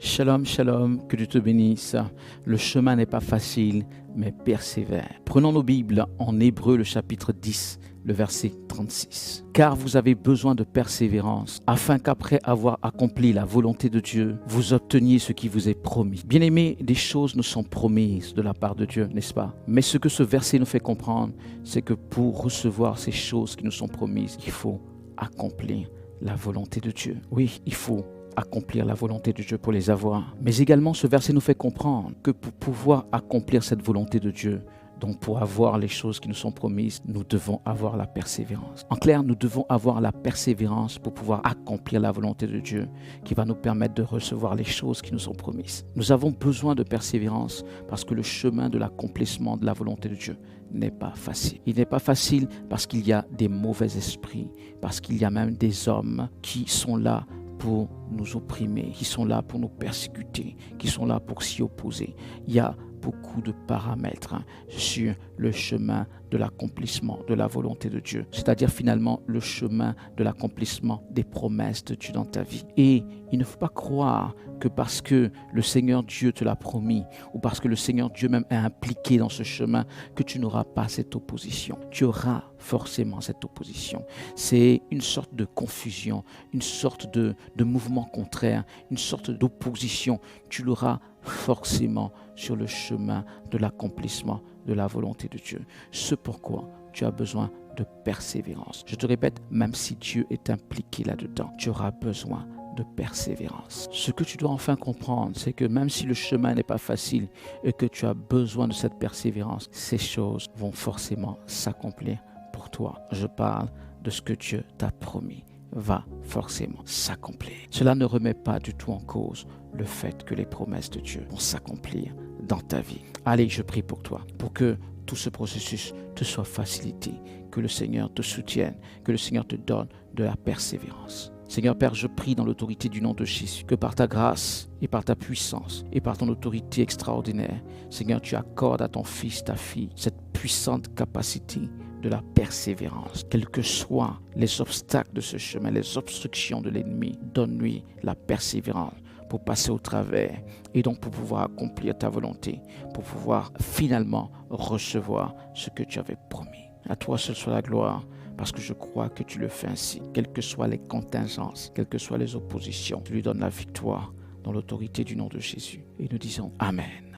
Shalom, shalom, que Dieu te bénisse. Le chemin n'est pas facile, mais persévère. Prenons nos Bibles en Hébreux, le chapitre 10, le verset 36. Car vous avez besoin de persévérance, afin qu'après avoir accompli la volonté de Dieu, vous obteniez ce qui vous est promis. Bien-aimés, des choses nous sont promises de la part de Dieu, n'est-ce pas? Mais ce que ce verset nous fait comprendre, c'est que pour recevoir ces choses qui nous sont promises, il faut accomplir la volonté de Dieu. Oui, il faut accomplir la volonté de Dieu pour les avoir. Mais également, ce verset nous fait comprendre que pour pouvoir accomplir cette volonté de Dieu, donc pour avoir les choses qui nous sont promises, nous devons avoir la persévérance. En clair, nous devons avoir la persévérance pour pouvoir accomplir la volonté de Dieu qui va nous permettre de recevoir les choses qui nous sont promises. Nous avons besoin de persévérance parce que le chemin de l'accomplissement de la volonté de Dieu n'est pas facile. Il n'est pas facile parce qu'il y a des mauvais esprits, parce qu'il y a même des hommes qui sont là pour nous opprimer, qui sont là pour nous persécuter, qui sont là pour s'y opposer. Il y a beaucoup de paramètres sur le chemin de l'accomplissement de la volonté de Dieu, c'est-à-dire finalement le chemin de l'accomplissement des promesses de Dieu dans ta vie. Et il ne faut pas croire que parce que le Seigneur Dieu te l'a promis ou parce que le Seigneur Dieu même est impliqué dans ce chemin que tu n'auras pas cette opposition. Tu auras forcément cette opposition. C'est une sorte de confusion, une sorte de mouvement contraire, une sorte d'opposition. Tu l'auras forcément sur le chemin de l'accomplissement de la volonté de Dieu. C'est pourquoi tu as besoin de persévérance. Je te répète, même si Dieu est impliqué là-dedans, tu auras besoin de persévérance. Ce que tu dois enfin comprendre, c'est que même si le chemin n'est pas facile et que tu as besoin de cette persévérance, ces choses vont forcément s'accomplir pour toi. Je parle de ce que Dieu t'a promis va forcément s'accomplir. Cela ne remet pas du tout en cause le fait que les promesses de Dieu vont s'accomplir dans ta vie. Allez, je prie pour toi, pour que tout ce processus te soit facilité, que le Seigneur te soutienne, que le Seigneur te donne de la persévérance. Seigneur Père, je prie dans l'autorité du nom de Jésus, que par ta grâce et par ta puissance et par ton autorité extraordinaire, Seigneur, tu accordes à ton fils, ta fille, cette puissante capacité de la persévérance. Quels que soient les obstacles de ce chemin, les obstructions de l'ennemi, donne-lui la persévérance pour passer au travers et donc pour pouvoir accomplir ta volonté, pour pouvoir finalement recevoir ce que tu avais promis. À toi seul soit la gloire, parce que je crois que tu le fais ainsi. Quelles que soient les contingences, quelles que soient les oppositions, tu lui donnes la victoire dans l'autorité du nom de Jésus. Et nous disons Amen.